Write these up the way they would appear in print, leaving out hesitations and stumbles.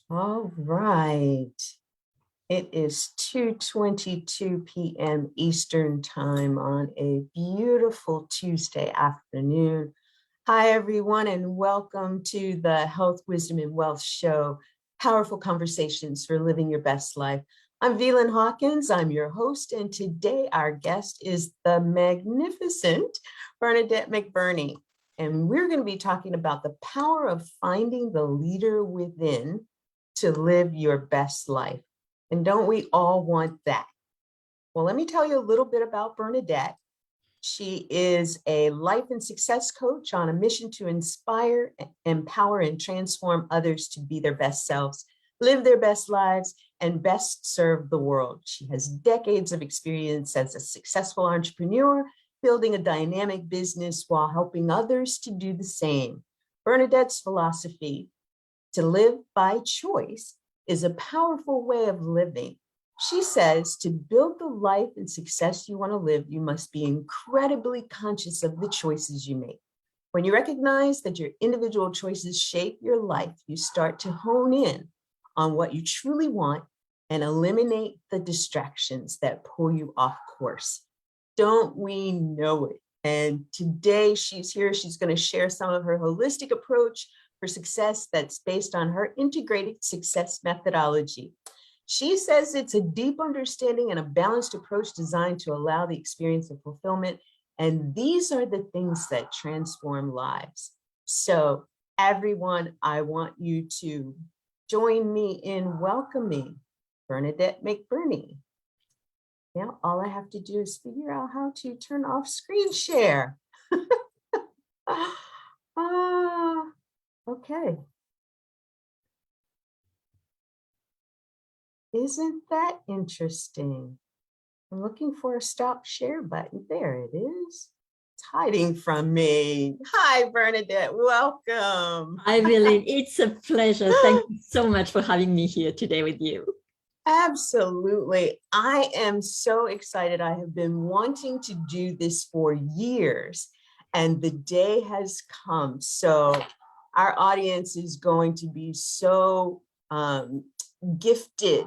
All right. It is 2:22 p.m. Eastern Time on a beautiful Tuesday afternoon. Hi, everyone, and welcome to the Health, Wisdom, and Wealth Show, Powerful Conversations for Living Your Best Life. I'm Velin Hawkins. I'm your host, and today our guest is the magnificent Bernadette McBurnie. And we're going to be talking about the power of finding the leader within to live your best life. And don't we all want that? Well, let me tell you a little bit about Bernadette. She is a life and success coach on a mission to inspire, empower, and transform others to be their best selves, live their best lives, and best serve the world. She has decades of experience as a successful entrepreneur, building a dynamic business while helping others to do the same. Bernadette's philosophy, to live by choice, is a powerful way of living. She says to build the life and success you want to live, you must be incredibly conscious of the choices you make. When you recognize that your individual choices shape your life, you start to hone in on what you truly want and eliminate the distractions that pull you off course. Don't we know it? And today she's here. She's going to share some of her holistic approach for success that's based on her integrated success methodology. She says it's a deep understanding and a balanced approach designed to allow the experience of fulfillment. And these are the things that transform lives. So everyone, I want you to join me in welcoming Bernadette McBurnie. Now, all I have to do is figure out how to turn off screen share. Okay. Isn't that interesting? I'm looking for a stop share button. There it is. It's hiding from me. Hi, Bernadette. Welcome. Hi, Velin. It's a pleasure. Thank you so much for having me here today with you. Absolutely. I am so excited. I have been wanting to do this for years, and the day has come. So our audience is going to be so gifted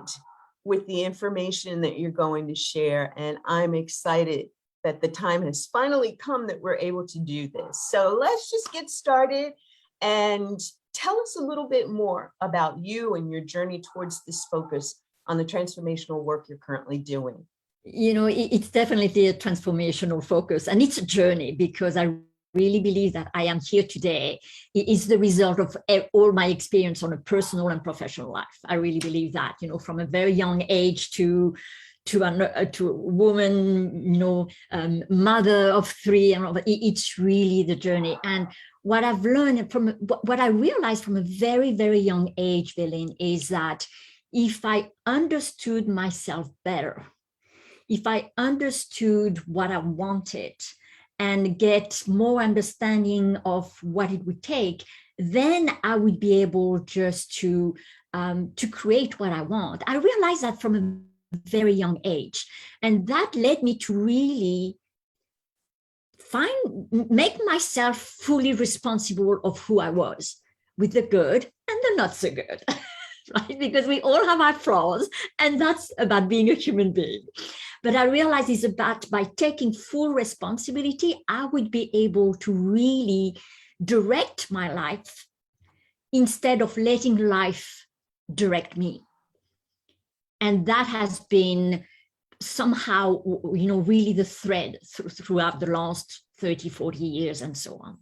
with the information that you're going to share. And I'm excited that the time has finally come that we're able to do this. So let's just get started and tell us a little bit more about you and your journey towards this focus on the transformational work you're currently doing. You know, it's definitely a transformational focus, and it's a journey, because I really believe that I am here today is the result of all my experience on a personal and professional life. I really believe that, you know, from a very young age to a woman, mother of three, and it's really the journey. And what I've learned what I realized from a very, very young age, Velin, is that if I understood myself better, if I understood what I wanted and get more understanding of what it would take, then I would be able just to create what I want. I realized that from a very young age, and that led me to really make myself fully responsible of who I was, with the good and the not so good. Right? Because we all have our flaws, and that's about being a human being. But I realized it's about, by taking full responsibility, I would be able to really direct my life instead of letting life direct me. And that has been somehow, really the thread throughout the last 30, 40 years and so on.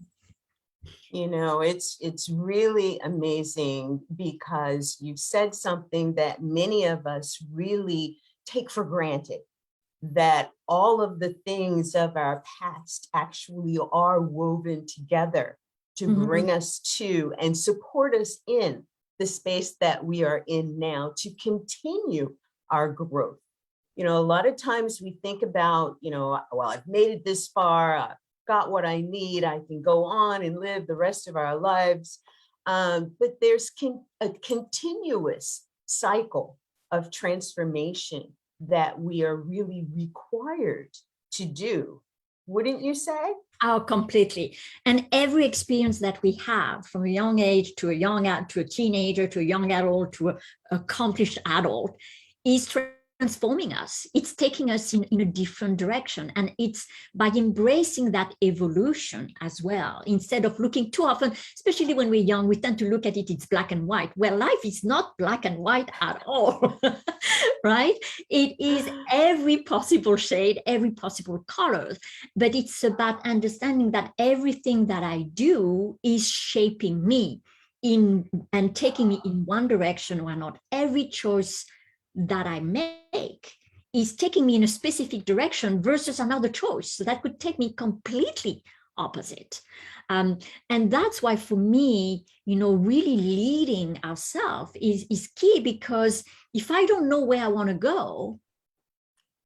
You know, it's really amazing, because you've said something that many of us really take for granted, that all of the things of our past actually are woven together to bring us to and support us in the space that we are in now to continue our growth. You know, a lot of times we think about, well, I've made it this far, got what I need, I can go on and live the rest of our lives. But there's a continuous cycle of transformation that we are really required to do Wouldn't you say? Oh, completely. And every experience that we have from a young age to to a teenager, to a young adult, to an accomplished adult is transforming us. It's taking us in a different direction. And it's by embracing that evolution as well, instead of looking too often, especially when we're young, we tend to look at it, it's black and white. Well, life is not black and white at all, right? It is every possible shade, every possible color, but it's about understanding that everything that I do is shaping me and taking me in one direction or not. Every choice that I make is taking me in a specific direction versus another choice. So that could take me completely opposite. And that's why for me, really leading ourselves is key, because if I don't know where I want to go,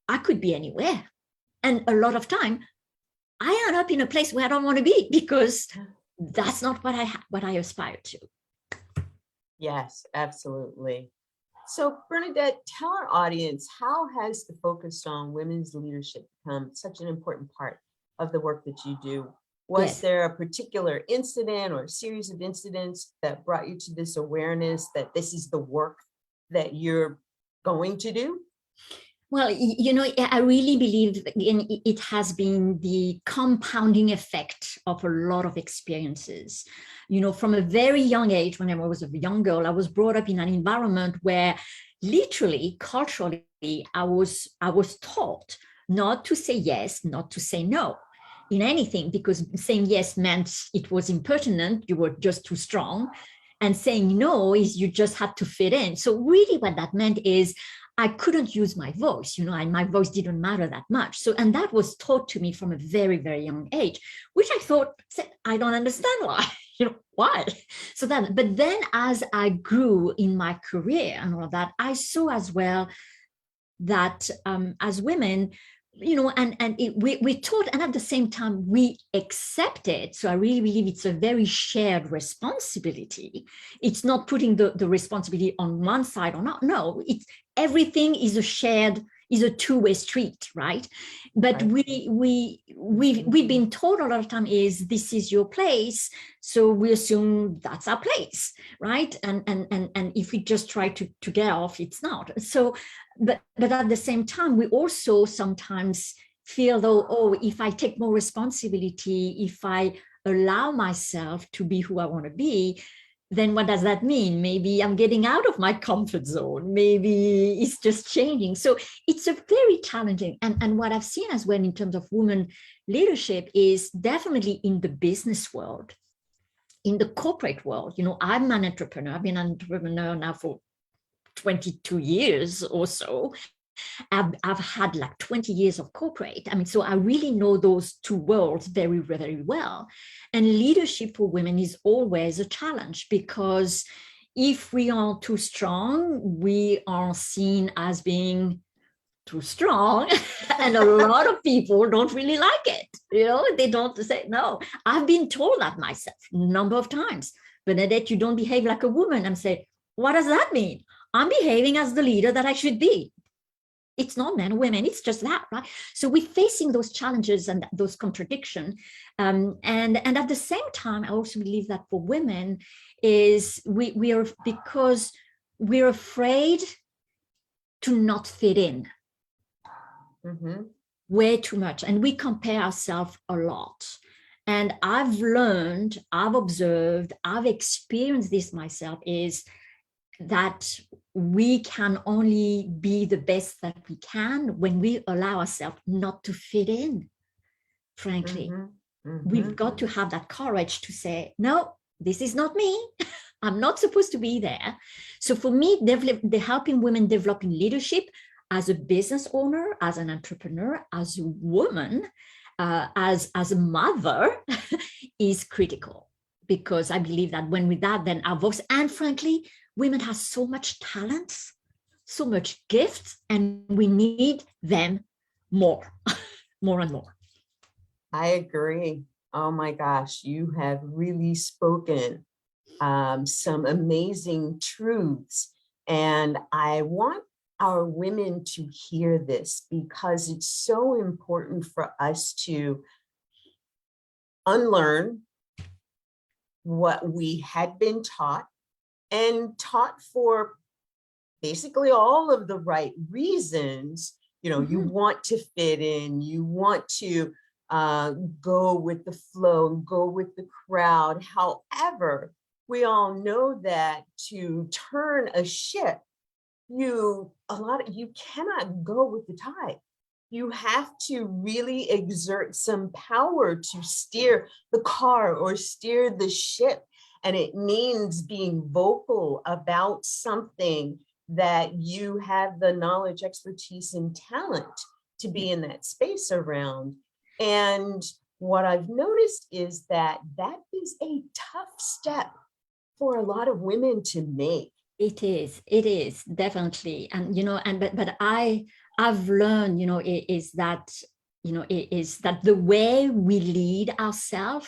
I could be anywhere. And a lot of time, I end up in a place where I don't want to be, because that's not what I aspire to. Yes, absolutely. So Bernadette, tell our audience, how has the focus on women's leadership become such an important part of the work that you do? Was there a particular incident or series of incidents that brought you to this awareness that this is the work that you're going to do? Well, I really believe it has been the compounding effect of a lot of experiences. From a very young age, when I was a young girl, I was brought up in an environment where literally, culturally, I was taught not to say yes, not to say no in anything, because saying yes meant it was impertinent, you were just too strong. And saying no is you just had to fit in. So really what that meant is I couldn't use my voice, and my voice didn't matter that much. So, and that was taught to me from a very, very young age, which I thought, I don't understand why, why? But then as I grew in my career and all of that, I saw as well that as women, we taught, and at the same time we accepted. So I really believe it's a very shared responsibility. It's not putting the responsibility on one side or not. No, it's everything is a two-way street, right? But Right. we've been told a lot of time is this is your place, so we assume that's our place, right? And if we just try to get off, it's not. So, but at the same time, we also sometimes feel though, oh, if I take more responsibility, if I allow myself to be who I want to be, then what does that mean? Maybe I'm getting out of my comfort zone. Maybe it's just changing. So it's a very challenging. And what I've seen as well in terms of women leadership is definitely in the business world, in the corporate world. I'm an entrepreneur. I've been an entrepreneur now for 22 years or so. I've had like 20 years of corporate. So I really know those two worlds very, very well. And leadership for women is always a challenge, because if we are too strong, we are seen as being too strong. And a lot of people don't really like it. They don't say, no, I've been told that myself a number of times. Bernadette, you don't behave like a woman. I'm saying, what does that mean? I'm behaving as the leader that I should be. It's not men or women, it's just that, right? So we're facing those challenges and those contradictions. And at the same time, I also believe that for women is we are, because we're afraid to not fit in way too much. And we compare ourselves a lot. And I've learned, I've observed, I've experienced this myself, is that we can only be the best that we can when we allow ourselves not to fit in, frankly. We've got to have that courage to say, no, this is not me. I'm not supposed to be there. So for me, the helping women develop in leadership as a business owner, as an entrepreneur, as a woman, as a mother is critical, because I believe that when with that, then our voice, and frankly, women have so much talent, so much gift, and we need them more, more and more. I agree. Oh my gosh, you have really spoken some amazing truths. And I want our women to hear this, because it's so important for us to unlearn what we had been taught, and taught for basically all of the right reasons. You want to fit in, you want to go with the flow, go with the crowd. However, we all know that to turn a ship, you cannot go with the tide. You have to really exert some power to steer the car or steer the ship. And it means being vocal about something that you have the knowledge, expertise, and talent to be in that space around. And what I've noticed is that is a tough step for a lot of women to make. It is definitely. And, but I've learned, is that the way we lead ourselves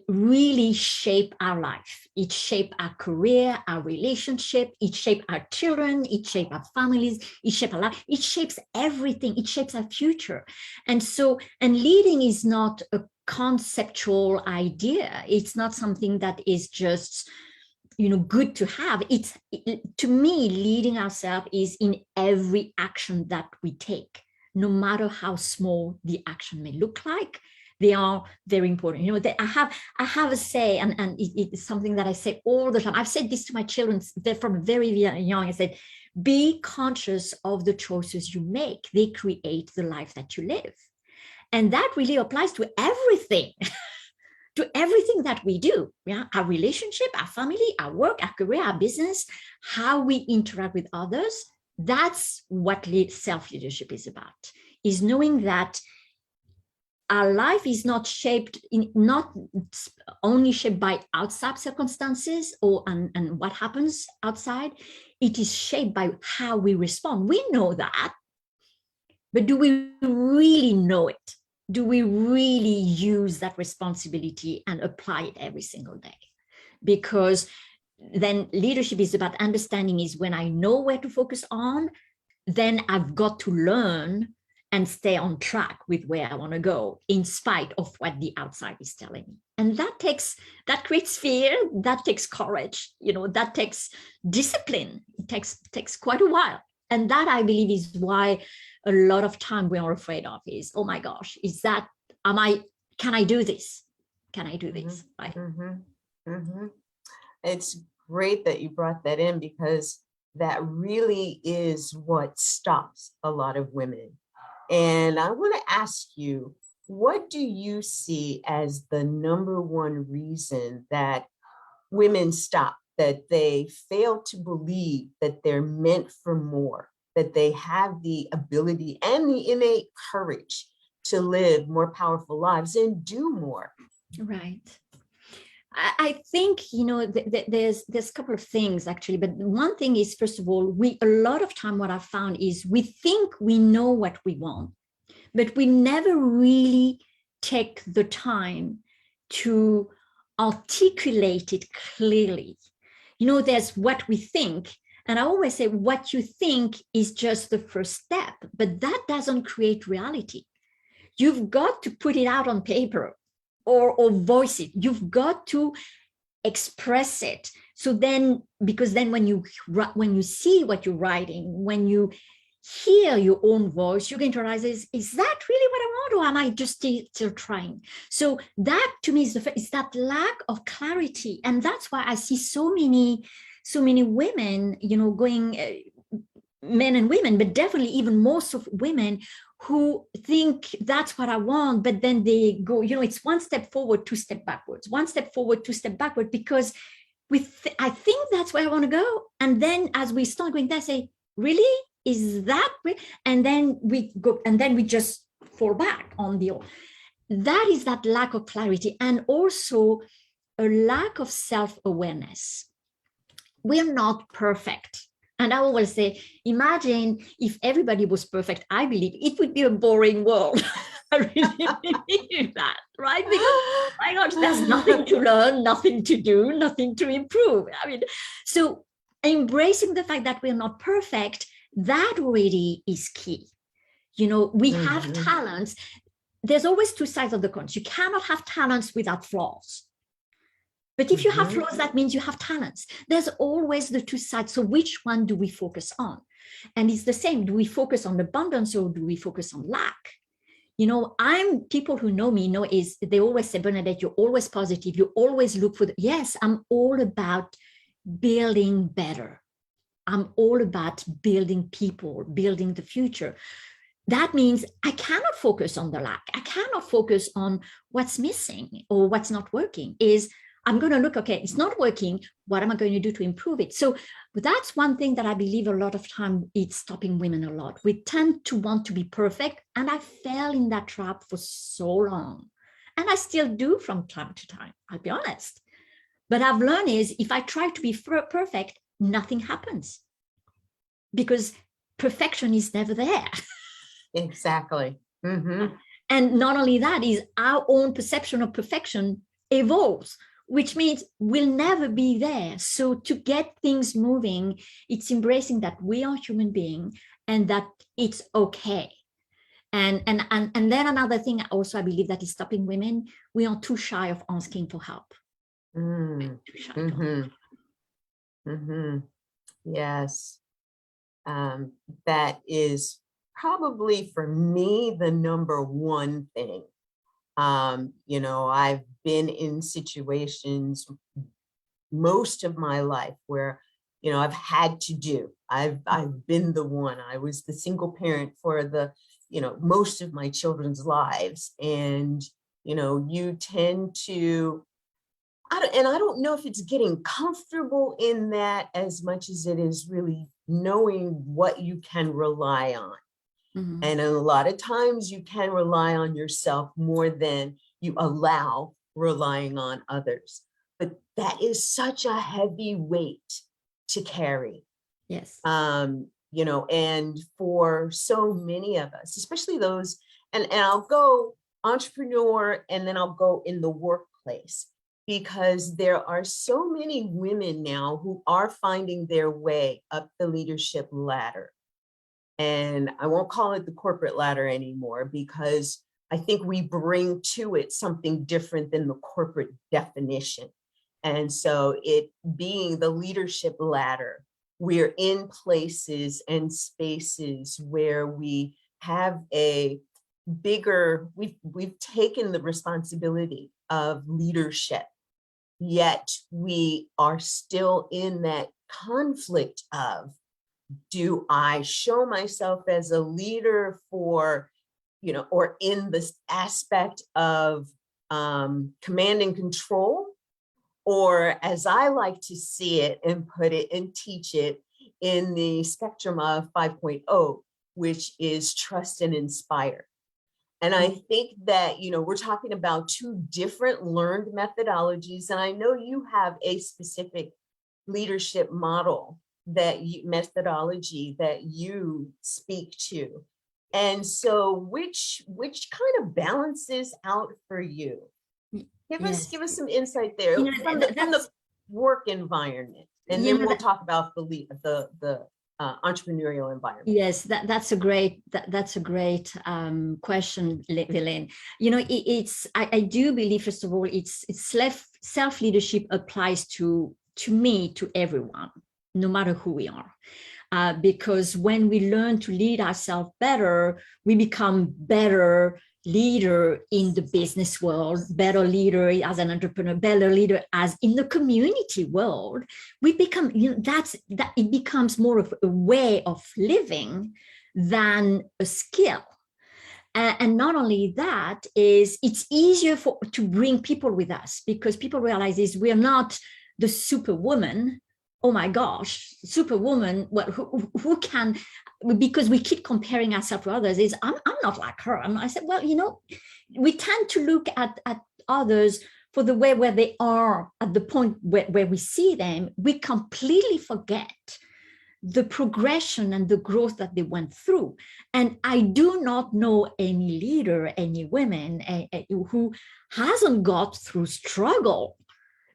really shape our life. It shape our career, our relationship, it shape our children, it shape our families, it shape our life, it shapes everything, it shapes our future. And leading is not a conceptual idea. It's not something that is just good to have. To me, leading ourselves is in every action that we take, no matter how small the action may look like. They are very important. I have a say, and it's something that I say all the time. I've said this to my children from very young. I said, be conscious of the choices you make. They create the life that you live. And that really applies to everything. To everything that we do, our relationship, our family, our work, our career, our business, how we interact with others. That's what self-leadership is about, is knowing that our life is not only shaped by outside circumstances and what happens outside. It is shaped by how we respond. We know that, but do we really know it? Do we really use that responsibility and apply it every single day? Because then leadership is about understanding. Is when I know where to focus on, then I've got to learn and stay on track with where I want to go, in spite of what the outside is telling me. And that creates fear, that takes courage, that takes discipline. It takes quite a while. And that, I believe, is why a lot of time we are afraid of is, oh my gosh, can I do this? Can I do this? Right? It's great that you brought that in, because that really is what stops a lot of women. And I want to ask you, what do you see as the number one reason that women stop, that they fail to believe that they're meant for more, that they have the ability and the innate courage to live more powerful lives and do more? Right. I think, there's a couple of things actually, but one thing is, first of all, a lot of time what I've found is we think we know what we want, but we never really take the time to articulate it clearly. There's what we think. And I always say what you think is just the first step, but that doesn't create reality. You've got to put it out on paper or voice it. You've got to express it. So then, because then when you see what you're writing, when you hear your own voice, you're going to realize, is that really what I want, or am I just still trying? So that to me is that lack of clarity. And that's why I see so many women, going, men and women, but definitely even most of women who think that's what I want, but then they go, it's one step forward, two step backwards, one step forward, two step backward, because I think that's where I want to go. And then as we start going there, say, really? Is that? And then we go, and then we just fall back on that is that lack of clarity, and also a lack of self-awareness. We're not perfect. And I always say, imagine if everybody was perfect. I believe it would be a boring world. I really believe that, right? Because, my gosh, there's nothing to learn, nothing to do, nothing to improve. So embracing the fact that we're not perfect, that already is key. You know, we have talents. There's always two sides of the coin. You cannot have talents without flaws. But if you have flaws, that means you have talents. There's always the two sides. So which one do we focus on? And it's the same. Do we focus on abundance or do we focus on lack? You know, people who know me know is they always say, Bernadette, you're always positive. You always look for yes, I'm all about building better. I'm all about building people, building the future. That means I cannot focus on the lack. I cannot focus on what's missing or what's not working. I'm going to look, okay, it's not working. What am I going to do to improve it? So that's one thing that I believe a lot of time it's stopping women a lot. We tend to want to be perfect. And I fell in that trap for so long. And I still do from time to time, I'll be honest. But I've learned is if I try to be perfect, nothing happens because perfection is never there. Exactly. And not only that is our own perception of perfection evolves, which means we'll never be there. So to get things moving, it's embracing that we are human beings and that it's okay. And then another thing also I believe that is stopping women, we are too shy of asking for help. Yes. That is probably for me the number one thing. You know, I've been in situations most of my life where, you know, I've had to do. I've been the one. I was the single parent for the, you know, most of my children's lives. And, you know, you tend to, I don't know if it's getting comfortable in that as much as it is really knowing what you can rely on. And a lot of times you can rely on yourself more than you allow relying on others. But that is such a heavy weight to carry. Yes. You know, and for so many of us, especially those, and I'll go entrepreneur and then I'll go in the workplace, because there are so many women now who are finding their way up the leadership ladder. And I won't call it the corporate ladder anymore, because I think we bring to it something different than the corporate definition. And so it being the leadership ladder, we're in places and spaces where we have a bigger, we've taken the responsibility of leadership, yet we are still in that conflict of, do I show myself as a leader for, you know, or in this aspect of command and control, or as I like to see it and put it and teach it in the spectrum of 5.0, which is trust and inspire. And I think that, you know, we're talking about two different learned methodologies. And I know you have a specific leadership model methodology that you speak to. And so which kind of balances out for you? Give us some insight there, you know, from the work environment, and then we'll talk about the entrepreneurial environment. Yes, that's a great question, Helene. You know, I do believe, first of all, it's self leadership applies to me, to everyone, no matter who we are, because when we learn to lead ourselves better, we become better leader in the business world, better leader as an entrepreneur, better leader as in the community world. We become, you know, that it becomes more of a way of living than a skill. And not only that, is it's easier to bring people with us, because people realize we're not the superwoman. Oh my gosh, superwoman, well, who can, because we keep comparing ourselves to others, I'm not like her. I said, well, you know, we tend to look at others for the way where they are at the point where we see them. We completely forget the progression and the growth that they went through. And I do not know any leader, any women who hasn't got through struggle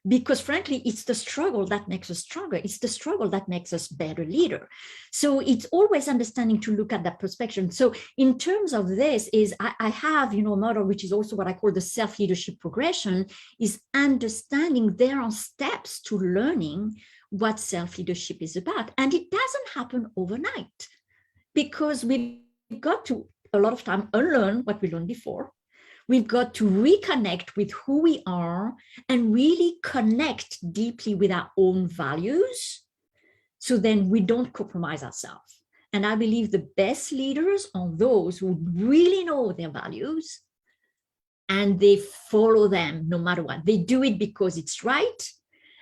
because frankly, it's the struggle that makes us stronger. It's the struggle that makes us better leader. So it's always understanding to look at that perspective. So in terms of this is I have, a model, which is also what I call the self-leadership progression, is understanding there are steps to learning what self-leadership is about. And it doesn't happen overnight, because we've got to a lot of time unlearn what we learned before. We've got to reconnect with who we are and really connect deeply with our own values, so then we don't compromise ourselves. And I believe the best leaders are those who really know their values and they follow them no matter what. They do it because it's right,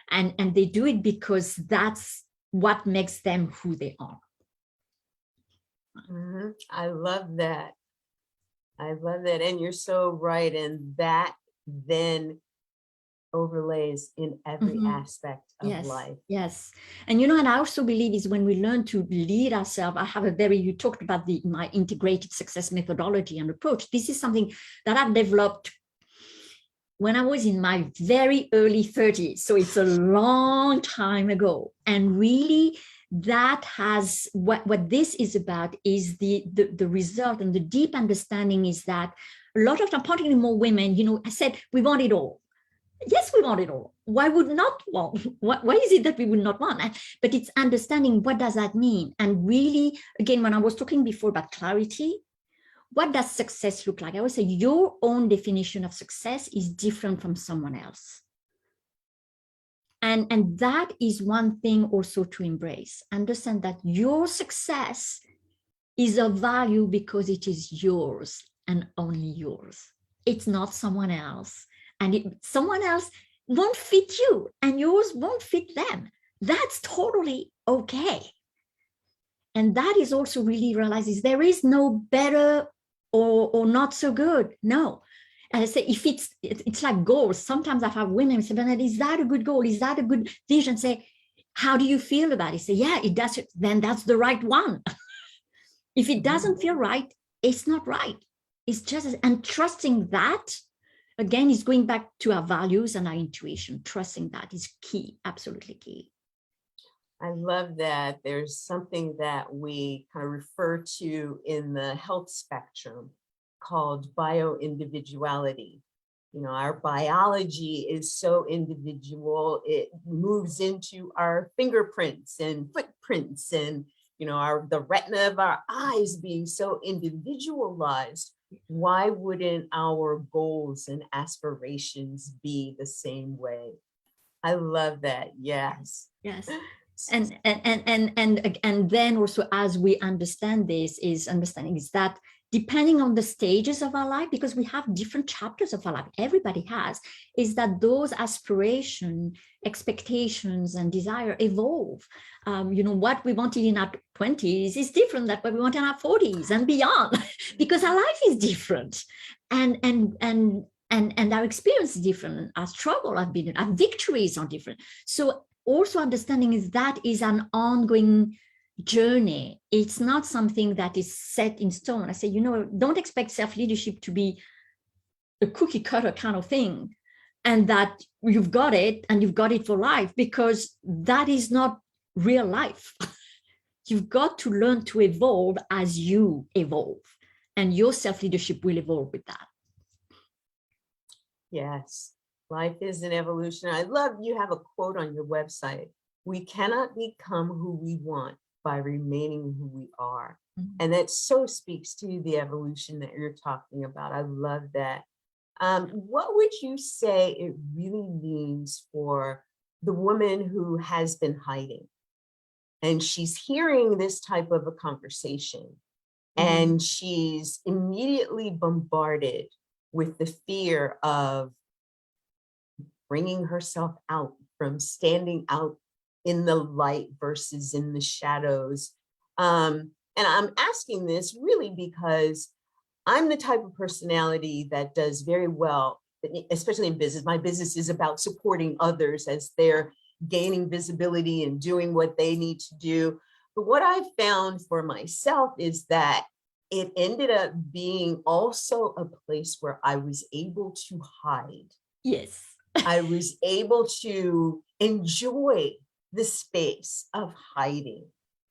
and they do it because that's what makes them who they are. Mm-hmm. I love that. I love that. And you're so right. And that then overlays in every aspect of life. Yes. And and I also believe is when we learn to lead ourselves, I have you talked about my integrated success methodology and approach. This is something that I've developed when I was in my very early 30s. So it's a long time ago. And really, that has what this is about is the result, and the deep understanding is that a lot of time, particularly more women, I said, we want it all. Yes, we want it all. Why would not want? Why is it that we would not want? But it's understanding, what does that mean? And really, again, when I was talking before about clarity, what does success look like? I would say your own definition of success is different from someone else. And that is one thing also to embrace. Understand that your success is of value because it is yours and only yours. It's not someone else. And someone else won't fit you and yours won't fit them. That's totally okay. And that is also really realizes there is no better or not so good. No. And I say, if it's like goals. Sometimes I have women say, Bernadette, is that a good goal? Is that a good vision? Say, how do you feel about it? Say, yeah, it does. Then that's the right one. If it doesn't feel right, it's not right. It's just, and trusting that, again, is going back to our values and our intuition. Trusting that is key, absolutely key. I love that. There's something that we kind of refer to in the health spectrum called bio-individuality. Our biology is so individual. It moves into our fingerprints and footprints and, the retina of our eyes being so individualized. Why wouldn't our goals and aspirations be the same way? I love that. Yes. Yes. And then also, as we understand this, is understanding is that depending on the stages of our life, because we have different chapters of our life, everybody has, is that those aspirations, expectations, and desire evolve. What we wanted in our 20s is different than what we want in our 40s and beyond, because our life is different, and our experience is different. Our struggle have been, our victories are different. So also understanding is that is an ongoing journey. It's not something that is set in stone. I say, don't expect self-leadership to be a cookie cutter kind of thing, and that you've got it and you've got it for life, because that is not real life. You've got to learn to evolve as you evolve, and your self-leadership will evolve with that. Yes. Life is an evolution. I love you have a quote on your website. We cannot become who we want by remaining who we are. And that so speaks to the evolution that you're talking about. I love that. What would you say it really means for the woman who has been hiding and she's hearing this type of a conversation and she's immediately bombarded with the fear of bringing herself out, from standing out in the light versus in the shadows? And I'm asking this really because I'm the type of personality that does very well, especially in business. My business is about supporting others as they're gaining visibility and doing what they need to do. But what I've found for myself is that it ended up being also a place where I was able to hide. Yes. I was able to enjoy the space of hiding.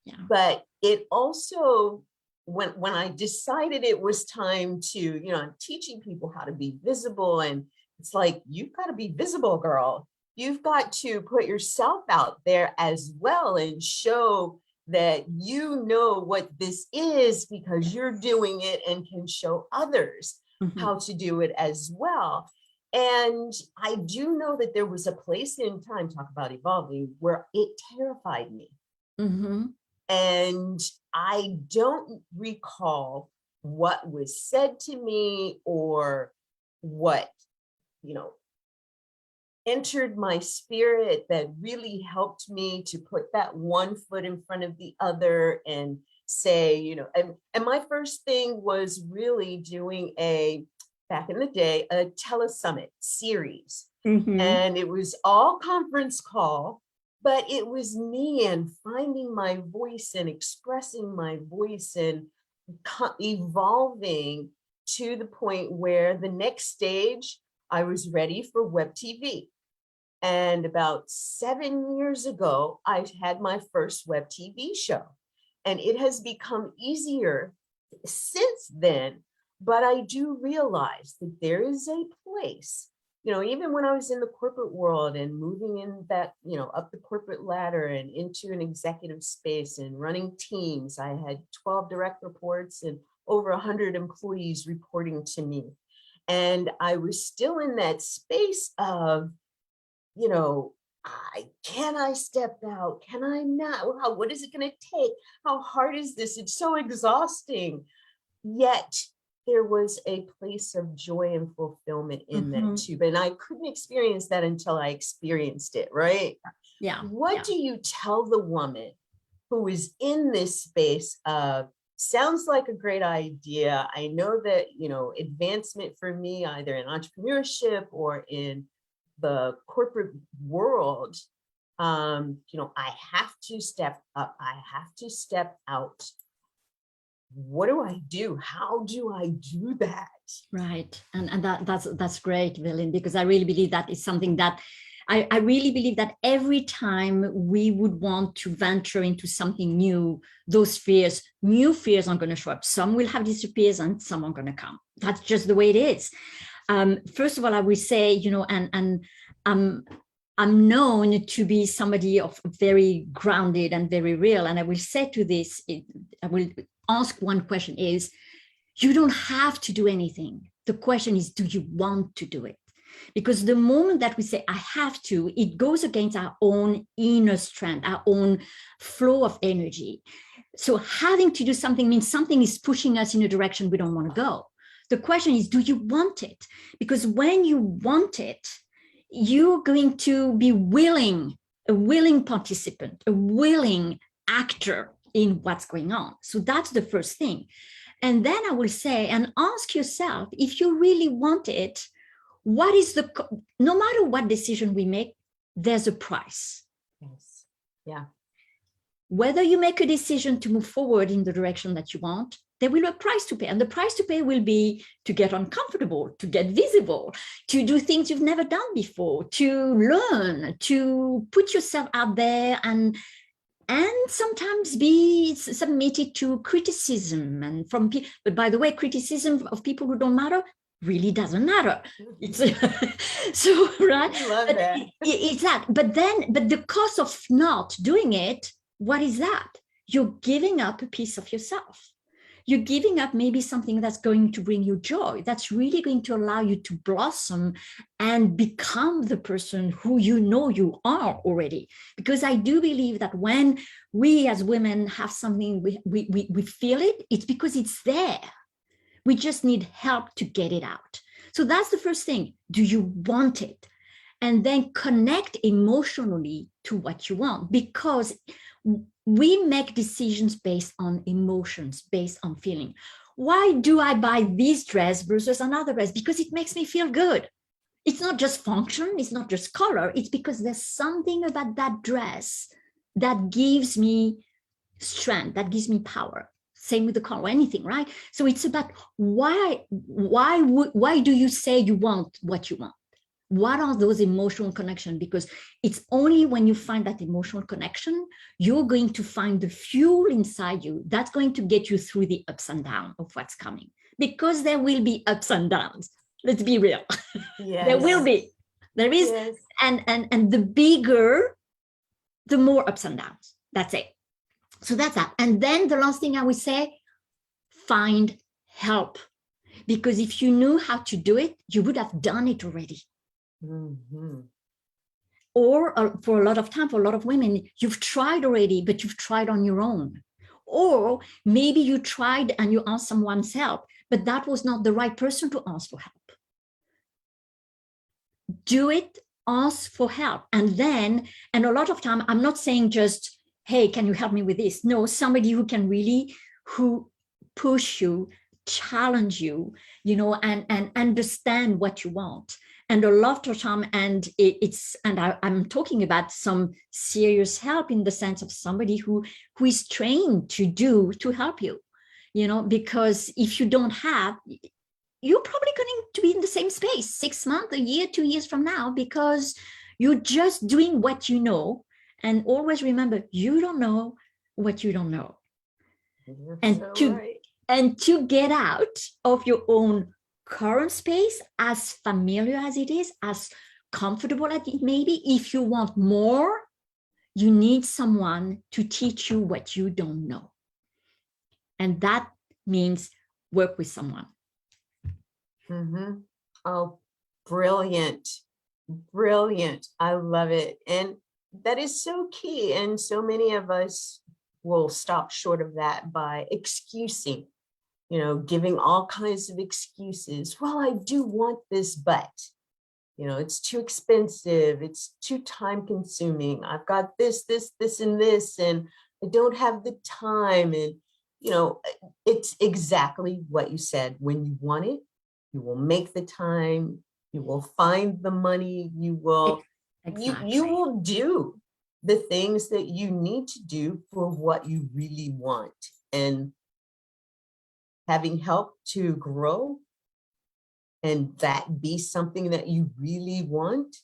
Yeah. But it also, when I decided it was time to, I'm teaching people how to be visible, and it's like, you've got to be visible, girl. You've got to put yourself out there as well and show that you know what this is, because you're doing it and can show others how to do it as well. And I do know that there was a place in time, talk about evolving, where it terrified me. And I don't recall what was said to me or what, entered my spirit that really helped me to put that one foot in front of the other and say, and my first thing was really doing back in the day, a telesummit series. And it was all conference call, but it was me and finding my voice and expressing my voice and evolving to the point where the next stage, I was ready for web TV. And about 7 years ago, I had my first web TV show, and it has become easier since then. But I do realize that there is a place, even when I was in the corporate world and moving in that, up the corporate ladder and into an executive space and running teams, I had 12 direct reports and over 100 employees reporting to me. And I was still in that space of, can I step out? Can I not? What is it going to take? How hard is this? It's so exhausting. Yet there was a place of joy and fulfillment in that too. And I couldn't experience that until I experienced it, right? Yeah. What do you tell the woman who is in this space of, sounds like a great idea. I know that, advancement for me, either in entrepreneurship or in the corporate world, I have to step up. I have to step out. What do I do? How do I do that? Right. And that's great, Velin, because I really believe that is something that I really believe that every time we would want to venture into something new, those new fears are going to show up. Some will have disappeared and some are going to come. That's just the way it is. First of all, I will say, and I'm known to be somebody of very grounded and very real. And I will say to this, I will ask one question is, you don't have to do anything. The question is, do you want to do it? Because the moment that we say, I have to, it goes against our own inner strength, our own flow of energy. So having to do something means something is pushing us in a direction we don't want to go. The question is, do you want it? Because when you want it, you're going to be a willing participant, a willing actor in what's going on. So that's the first thing. And then I will say, and ask yourself, if you really want it, what is no matter what decision we make, there's a price. Yes. Yeah. Whether you make a decision to move forward in the direction that you want, there will be a price to pay. And the price to pay will be to get uncomfortable, to get visible, to do things you've never done before, to learn, to put yourself out there and sometimes be submitted to criticism and from people. But by the way, criticism of people who don't matter really doesn't matter. It's so right. I love that. Exactly. But the cost of not doing it, what is that? You're giving up a piece of yourself. You're giving up maybe something that's going to bring you joy, that's really going to allow you to blossom and become the person who you know you are already. Because I do believe that when we as women have something, we feel it, it's because it's there. We just need help to get it out. So that's the first thing. Do you want it? And then connect emotionally to what you want, because we make decisions based on emotions, based on feeling. Why do I buy this dress versus another dress? Because it makes me feel good. It's not just function, it's not just color. It's because there's something about that dress that gives me strength, that gives me power. Same with the color, anything, right? So it's about why do you say you want what you want? What are those emotional connections? Because it's only when you find that emotional connection, you're going to find the fuel inside you that's going to get you through the ups and downs of what's coming. Because there will be ups and downs. Let's be real. Yes. There will be. There is. Yes. And the bigger, the more ups and downs. That's it. So that's that. And then the last thing I would say, find help. Because if you knew how to do it, you would have done it already. Mm-hmm. Or for a lot of time, for a lot of women, you've tried already, but you've tried on your own. Or maybe you tried and you asked someone's help, but that was not the right person to ask for help. Do it, ask for help. And a lot of time, I'm not saying just, hey, can you help me with this? No, somebody who can really, who push you, challenge you, and understand what you want. And a lot of time, I'm talking about some serious help in the sense of somebody who is trained to help you, because if you don't have, you're probably going to be in the same space 6 months, a year, 2 years from now, because you're just doing what you know. And always remember, you don't know what you don't know. And to get out of your own current space, as familiar as it is, as comfortable as it may be, if you want more, you need someone to teach you what you don't know. And that means work with someone. Mm-hmm. Oh, brilliant. Brilliant. I love it. And that is so key. And so many of us will stop short of that by excusing, giving all kinds of excuses. Well, I do want this, but, it's too expensive. It's too time consuming. I've got this, and this, and I don't have the time. And, it's exactly what you said. When you want it, you will make the time, you will find the money, you will, you will do the things that you need to do for what you really want. And having help to grow and that be something that you really want,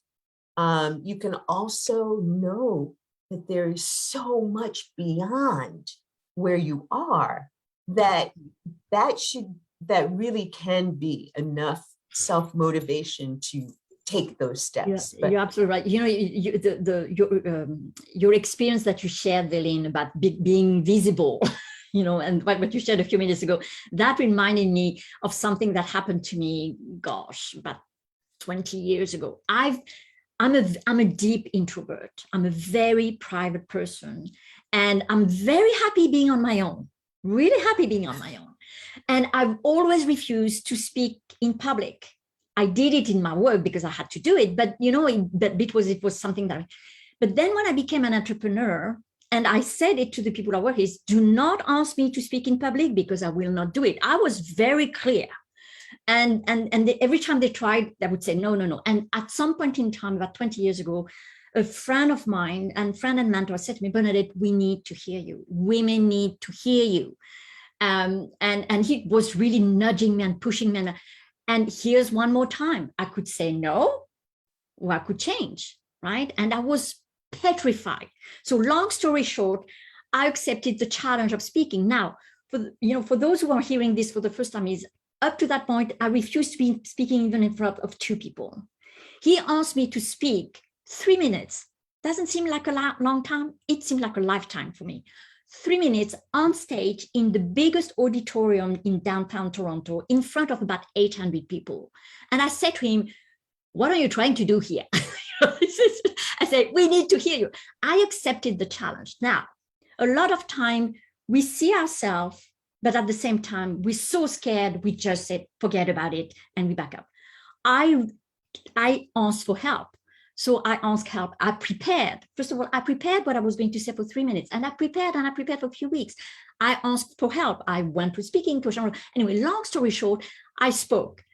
you can also know that there is so much beyond where you are that really can be enough self-motivation to take those steps. Yeah, you're absolutely right. Your experience that you shared, Veline, about being visible, and what you shared a few minutes ago, that reminded me of something that happened to me, about 20 years ago. I'm a deep introvert. I'm a very private person, and I'm very happy being on my own, really happy being on my own. And I've always refused to speak in public. I did it in my work because I had to do it, but it was something that. But then when I became an entrepreneur, and I said it to the people I work with, do not ask me to speak in public because I will not do it. I was very clear. And every time they tried, I would say, no. And at some point in time, about 20 years ago, a friend of mine and mentor said to me, Bernadette, we need to hear you. Women need to hear you. And he was really nudging me and pushing me. And here's one more time. I could say no, or I could change, right? And I was petrified. So long story short, I accepted the challenge of speaking. Now, for those who are hearing this for the first time, is up to that point, I refused to be speaking even in front of 2 people. He asked me to speak 3 minutes. Doesn't seem like a long time. It seemed like a lifetime for me. 3 minutes on stage in the biggest auditorium in downtown Toronto in front of about 800 people. And I said to him, what are you trying to do here? I said, we need to hear you. I accepted the challenge. Now, a lot of time we see ourselves, but at the same time, we're so scared, we just said, forget about it, and we back up. I asked for help. So I asked help. I prepared. First of all, I prepared what I was going to say for 3 minutes. And I prepared for a few weeks. I asked for help. I went to speaking coach. Anyway, long story short, I spoke.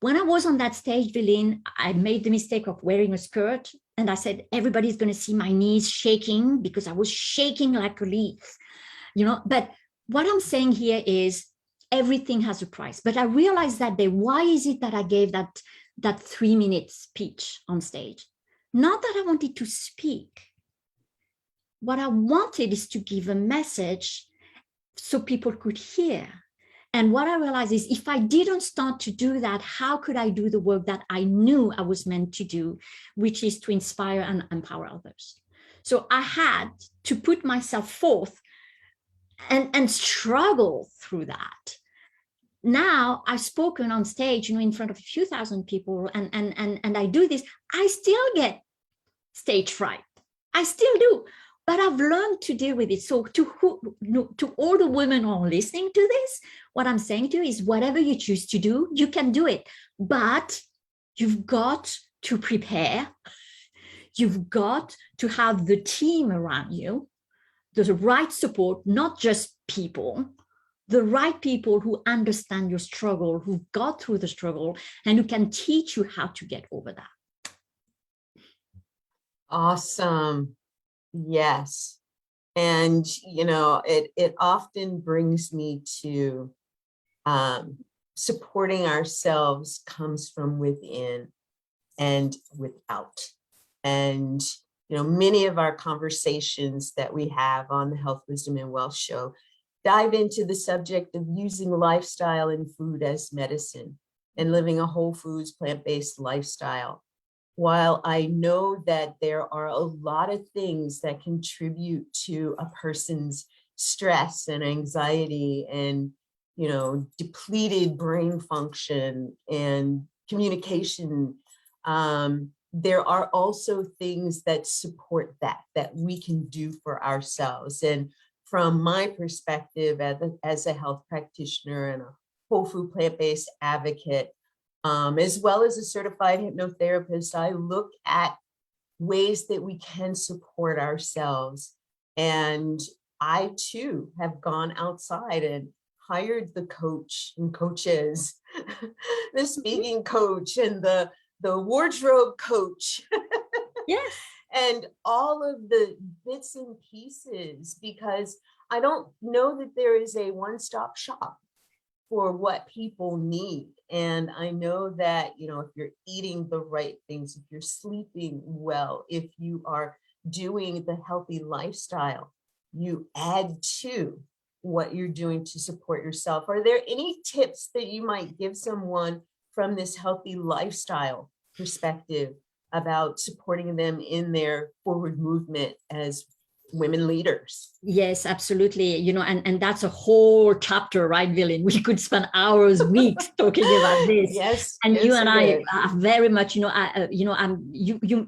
When I was on that stage, Veline, I made the mistake of wearing a skirt. And I said, everybody's going to see my knees shaking because I was shaking like a leaf. But what I'm saying here is everything has a price. But I realized that day, why is it that I gave that that 3-minute speech on stage. Not that I wanted to speak. What I wanted is to give a message so people could hear. And what I realized is if I didn't start to do that, how could I do the work that I knew I was meant to do, which is to inspire and empower others? So I had to put myself forth and struggle through that. Now I've spoken on stage, in front of a few thousand people, and I do this, I still get stage fright. I still do, but I've learned to deal with it. So to all the women who are listening to this, what I'm saying to you is whatever you choose to do, you can do it, but you've got to prepare. You've got to have the team around you, the right support, not just people, the right people who understand your struggle, who've got through the struggle, and who can teach you how to get over that. Awesome. Yes. And, it often brings me to supporting ourselves comes from within and without. And, many of our conversations that we have on the Health, Wisdom, and Wealth show dive into the subject of using lifestyle and food as medicine and living a whole foods, plant-based lifestyle. While I know that there are a lot of things that contribute to a person's stress and anxiety and, depleted brain function and communication, there are also things that support that we can do for ourselves. And from my perspective as a health practitioner and a whole food plant-based advocate, as well as a certified hypnotherapist, I look at ways that we can support ourselves. And I too have gone outside and hired the coach and coaches, the speaking coach and the wardrobe coach. Yes. And all of the bits and pieces, because I don't know that there is a one-stop shop for what people need. And I know that, if you're eating the right things, if you're sleeping well, if you are doing the healthy lifestyle, you add to what you're doing to support yourself. Are there any tips that you might give someone from this healthy lifestyle perspective about supporting them in their forward movement as women leaders? Yes, absolutely. And that's a whole chapter, right, Villain? We could spend hours, weeks talking about this. Yes. And yes, you and I are very much, you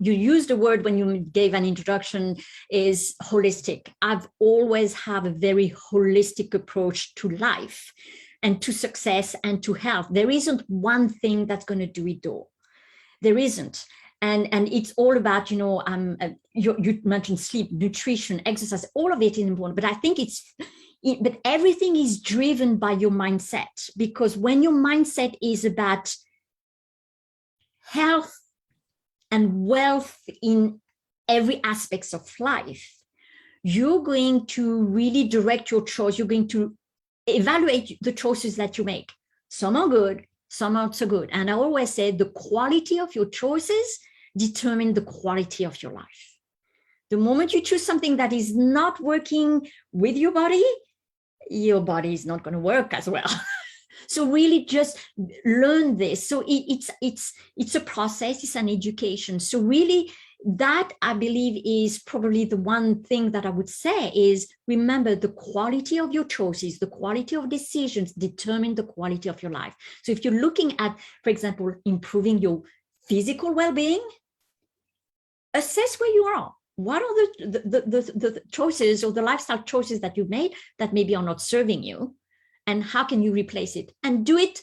used the word when you gave an introduction is holistic. I've always have a very holistic approach to life and to success and to health. There isn't one thing that's going to do it all. There isn't. And it's all about, you mentioned sleep, nutrition, exercise, all of it is important. But I think but everything is driven by your mindset, because when your mindset is about health and wealth in every aspects of life, you're going to really direct your choice. You're going to evaluate the choices that you make. Some are good, some aren't so good. And I always say the quality of your choices determine the quality of your life. The moment you choose something that is not working with your body is not going to work as well. So really just learn this. So it's a process, it's an education. So really that I believe is probably the one thing that I would say is remember the quality of your choices, the quality of decisions determine the quality of your life. So if you're looking at, for example, improving your physical well-being, assess where you are. What are the choices or the lifestyle choices that you've made that maybe are not serving you? And how can you replace it? And do it.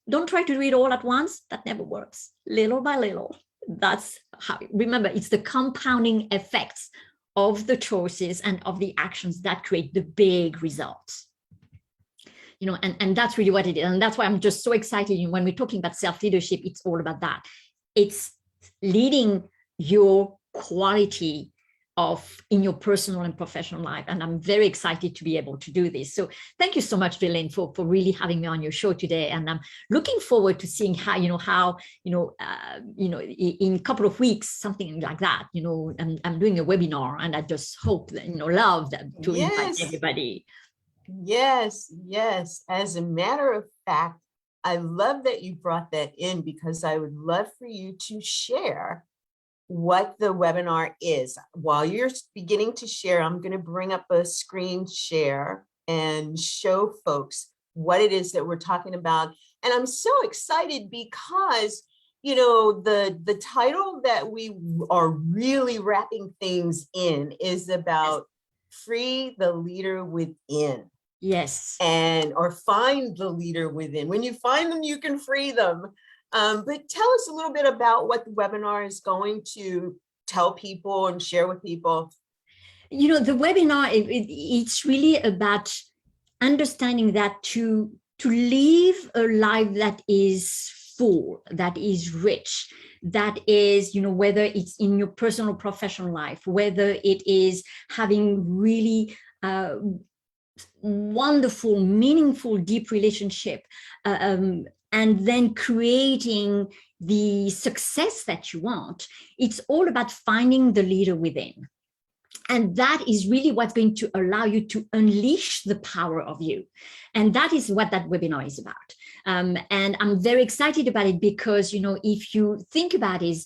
Don't try to do it all at once. That never works. Little by little. That's how, remember, it's the compounding effects of the choices and of the actions that create the big results. And that's really what it is. And that's why I'm just so excited. When we're talking about self-leadership, it's all about that. It's leading your quality in your personal and professional life. And I'm very excited to be able to do this. So thank you so much, Villain, for really having me on your show today. And I'm looking forward to seeing how in a couple of weeks, something like that, I'm doing a webinar, and I just hope that, love that to invite everybody. Yes, yes. As a matter of fact, I love that you brought that in, because I would love for you to share what the webinar is. While you're beginning to share, I'm going to bring up a screen share and show folks what it is that we're talking about. And I'm so excited because, the title that we are really wrapping things in is about free the leader within. Yes. Or find the leader within. When you find them, you can free them. But tell us a little bit about what the webinar is going to tell people and share with people. The webinar, it's really about understanding that to live a life that is full, that is rich, that is, whether it's in your personal or professional life, whether it is having really wonderful, meaningful, deep relationship, and then creating the success that you want. It's all about finding the leader within. And that is really what's going to allow you to unleash the power of you. And that is what that webinar is about. And I'm very excited about it because, if you think about it,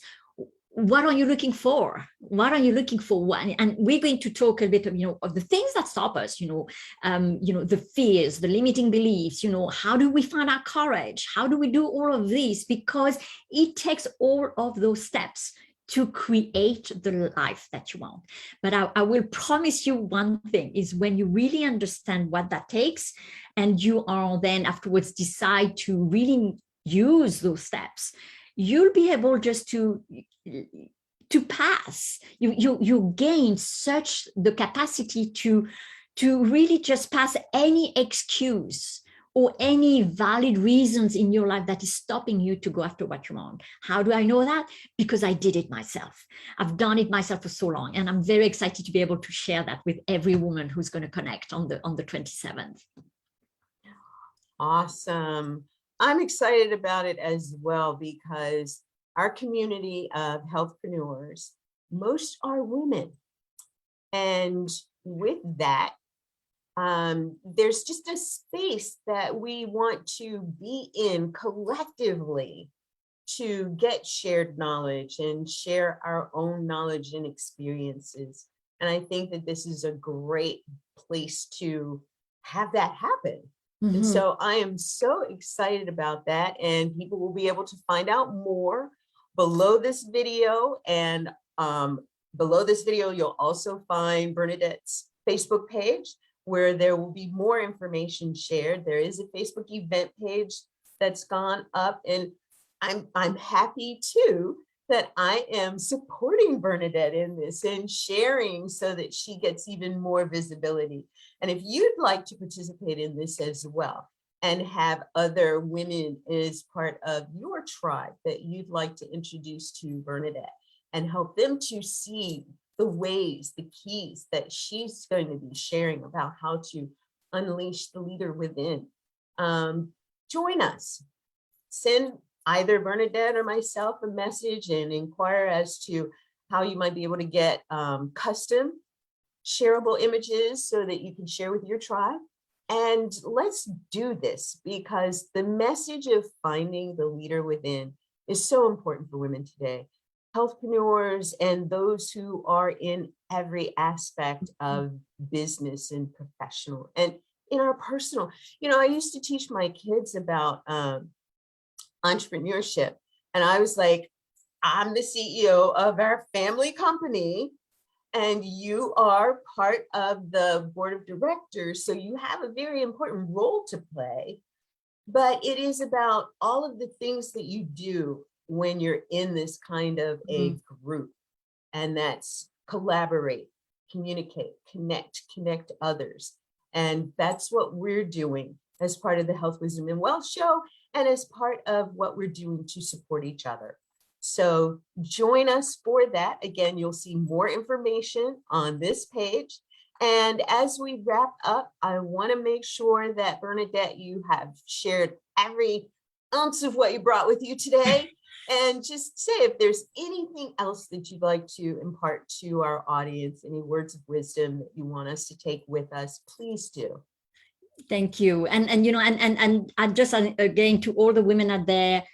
what are you looking for? What are you looking for? And we're going to talk a bit of the things that stop us, the fears, the limiting beliefs, how do we find our courage? How do we do all of this? Because it takes all of those steps to create the life that you want. But I will promise you one thing is when you really understand what that takes, and you are then afterwards decide to really use those steps, you'll be able just to pass. You gain such the capacity to really just pass any excuse or any valid reasons in your life that is stopping you to go after what you want. How do I know that? Because I did it myself. I've done it myself for so long, and I'm very excited to be able to share that with every woman who's going to connect on the 27th. Awesome. I'm excited about it as well, because our community of healthpreneurs, most are women. And with that, there's just a space that we want to be in collectively to get shared knowledge and share our own knowledge and experiences. And I think that this is a great place to have that happen. Mm-hmm. And so I am so excited about that. And people will be able to find out more below this video. And below this video, you'll also find Bernadette's Facebook page, where there will be more information shared. There is a Facebook event page that's gone up, and I'm happy too that I am supporting Bernadette in this and sharing so that she gets even more visibility. And if you'd like to participate in this as well and have other women as part of your tribe that you'd like to introduce to Bernadette and help them to see the ways, the keys that she's going to be sharing about how to unleash the leader within, join us. Send either Bernadette or myself a message and inquire as to how you might be able to get custom shareable images so that you can share with your tribe. And let's do this, because the message of finding the leader within is so important for women today. Healthpreneurs and those who are in every aspect of business and professional and in our personal. I used to teach my kids about entrepreneurship, and I was like, I'm the CEO of our family company, and you are part of the board of directors, so you have a very important role to play. But it is about all of the things that you do when you're in this kind of a group, and that's collaborate, communicate, connect others. And that's what we're doing as part of the Health, Wisdom, and Wealth Show, and as part of what we're doing to support each other. So join us for that. Again, you'll see more information on this page. And as we wrap up, I want to make sure that Bernadette, you have shared every ounce of what you brought with you today. And just say if there's anything else that you'd like to impart to our audience, any words of wisdom that you want us to take with us, please do. Thank you. And I just, again, to all the women out there,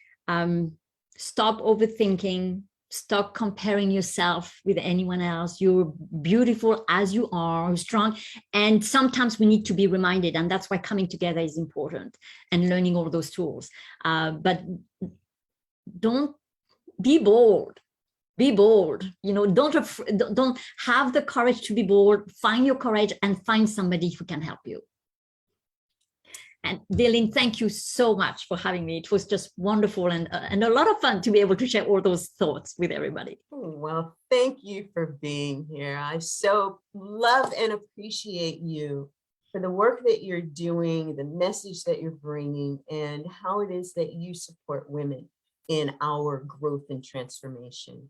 stop overthinking, stop comparing yourself with anyone else. You're beautiful as you are, strong. And sometimes we need to be reminded, and that's why coming together is important and learning all those tools. But don't be bold. Be bold. Don't have the courage to be bold. Find your courage and find somebody who can help you. And Dylan, thank you so much for having me. It was just wonderful and a lot of fun to be able to share all those thoughts with everybody. Well, thank you for being here. I so love and appreciate you for the work that you're doing, the message that you're bringing, and how it is that you support women in our growth and transformation.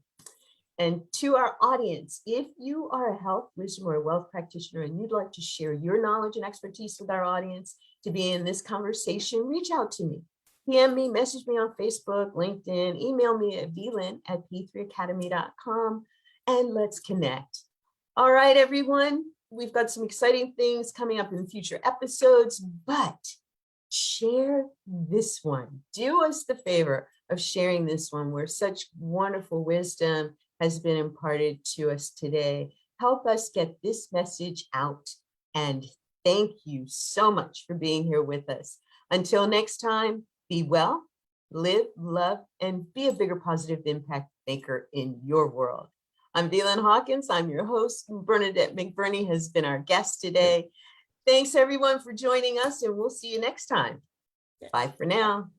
And to our audience, if you are a health, wisdom, or a wealth practitioner and you'd like to share your knowledge and expertise with our audience to be in this conversation, reach out to me. PM me, message me on Facebook, LinkedIn, email me at vlin@p3academy.com, and let's connect. All right, everyone, we've got some exciting things coming up in future episodes, but share this one. Do us the favor of sharing this one where such wonderful wisdom has been imparted to us today. Help us get this message out. And thank you so much for being here with us. Until next time, be well, live, love, and be a bigger positive impact maker in your world. I'm Vlin Hawkins. I'm your host. Bernadette McBurnie has been our guest today. Thanks everyone for joining us, and we'll see you next time. Bye for now.